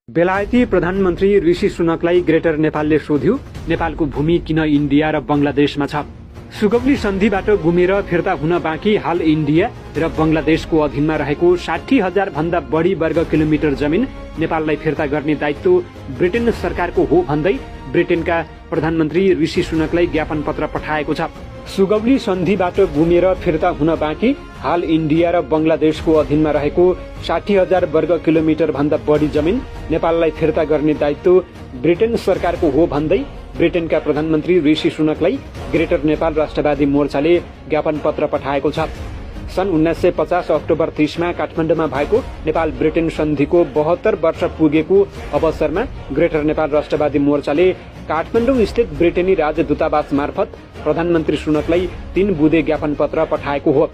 बेलायती प्रधानमन्त्री ऋषि सुनकलाई ग्रेटर नेपालले सोध्यो, नेपालको भूमि किन इन्डिया र बंगलादेशमा छ? सुगौली सन्धिबाट गुमेर फिर्ता हुन बाँकी हाल इन्डिया र बंगलादेशको अधीनमा रहेको 60,000 भन्दा बढी वर्ग किलोमिटर जमिन नेपाललाई फिर्ता गर्ने दायित्व ब्रिटेन सरकारको हो भन्दै ब्रिटेनका प्रधानमन्त्री ऋषि सुनकलाई ज्ञापन पत्र पठाएको छ। सुगौली सन्धिबाट गुमेर फिर्ता हुन बाँकी हाल इन्डिया र बंगलादेशको अधीनमा रहेको 60,000 वर्ग किलोमिटर भन्दा बढी जमिन नेपाललाई फिर्ता गर्ने दायित्व ब्रिटेन सरकारको हो भन्दै ब्रिटेनका प्रधानमन्त्री ऋषि सुनकलाई ग्रेटर नेपाल राष्ट्रवादी मोर्चाले ज्ञापन पत्र पठाएको छ। सन् 1950 अक्टोबर 30 मा काठमाडौँमा भएको नेपाल ब्रिटेन सन्धिको 72 वर्ष पुगेको अवसरमा ग्रेटर नेपाल राष्ट्रवादी मोर्चाले काठमाडौँ स्थित ब्रिटेनी राजदूतावास मार्फत प्रधानमन्त्री सुनकलाई 3 बुँदे ज्ञापन पत्र पठाएको हो।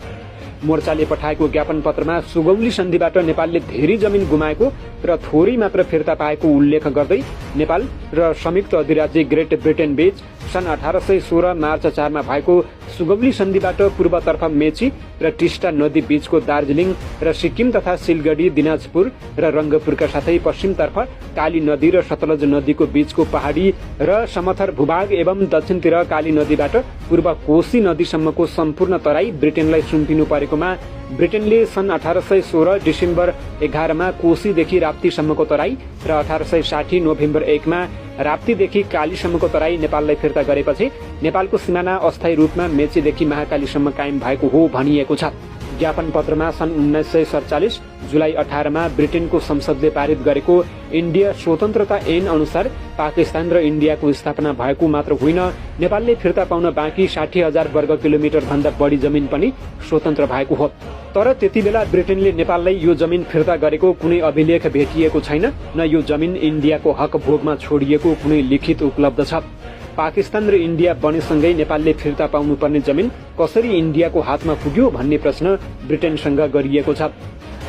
मोर्चाले पठाएको ज्ञापन पत्रमा सुगौली सन्धिबाट नेपालले धेरै जमिन गुमाएको र थोरै मात्र फिर्ता पाएको उल्लेख गर्दै नेपाल र संयुक्त अधिराज्य ग्रेट ब्रिटेन बीच सन् 1816 मार्च 4 मा भएको सुगौली सन्धिबाट पूर्वतर्फ मेची र टिस्टा नदी बीचको दार्जिलिङ र सिक्किम तथा सिलगढी, दिनाजपुर र रंगपुरका साथै पश्चिमतर्फ काली नदी र सतलज नदीको बीचको पहाडी र समथर भूभाग एवं दक्षिणतिर काली नदीबाट पूर्व कोशी नदीसम्मको सम्पूर्ण तराई ब्रिटेनलाई सुम्पिनु परेकोमा ब्रिटेनले सन् 1816 डिसेम्बर 11 मा कोशीदेखि राप्तीसम्मको तराई र 1860 नोभेम्बर 1 मा राप्तीदेखि कालीसम्मको तराई नेपाललाई फिर्ता गरेपछि नेपालको सिमाना अस्थायी रूपमा मेचीदेखि महाकालीसम्म कायम भएको हो भनिएको छ। ज्ञापन पत्रमा सन् 1947 जुलाई 18 मा ब्रिटेनको संसदले पारित गरेको इन्डिया स्वतन्त्रता ऐन अनुसार पाकिस्तान र इन्डियाको स्थापना भएको मात्र होइन, नेपालले फिर्ता पाउन बाँकी 60,000 वर्ग किलोमिटर भन्दा बढी जमिन पनि स्वतन्त्र भएको हो। तर त्यतिबेला ब्रिटेनले नेपाललाई यो जमिन फिर्ता गरेको कुनै अभिलेख भेटिएको छैन, न यो जमिन इन्डियाको हक भोगमा छोडिएको कुनै लिखित उपलब्ध छ। पाकिस्तान र इन्डिया बनेसँगै नेपालले फिर्ता पाउनुपर्ने जमिन कसरी इन्डियाको हातमा पुग्यो भन्ने प्रश्न ब्रिटेनसँग गरिएको छ।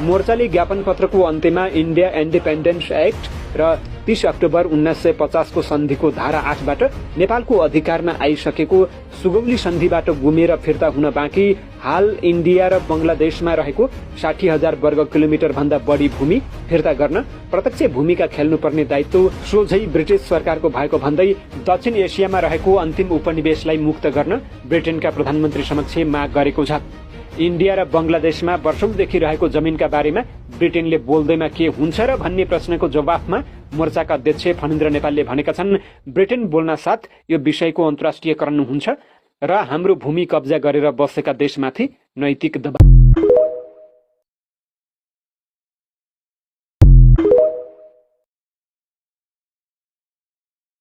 मोर्चाले ज्ञापन पत्रको अन्त्यमा इन्डिया इन्डिपेन्डेन्स एक्ट र 30 अक्टोबर 1950 को सन्धिको धारा 8 बाट नेपालको अधिकारमा आइसकेको सुगौली सन्धिबाट गुमेर फिर्ता हुन बाँकी हाल इन्डिया र बंगलादेशमा रहेको 60,000 वर्ग किलोमिटर भन्दा बढी भूमि फिर्ता गर्न प्रत्यक्ष भूमिका खेल्नुपर्ने दायित्व सोझै ब्रिटिस सरकारको भएको भन्दै दक्षिण एसियामा रहेको अन्तिम उपनिवेशलाई मुक्त गर्न ब्रिटेनका प्रधानमन्त्री समक्ष माग गरेको छ। इन्डिया र बंगलादेशमा वर्षौंदेखि रहेको जमिनका बारेमा ब्रिटेनले बोल्दैमा के हुन्छ र भन्ने प्रश्नको जवाफमा मोर्चाका अध्यक्ष फणेन्द्र नेपालले भनेका छन्, ब्रिटेन बोल्न साथ यो विषयको अन्तर्राष्ट्रियकरण हुन्छ र हाम्रो भूमि कब्जा गरेर बसेका देशमाथि नैतिक दबाव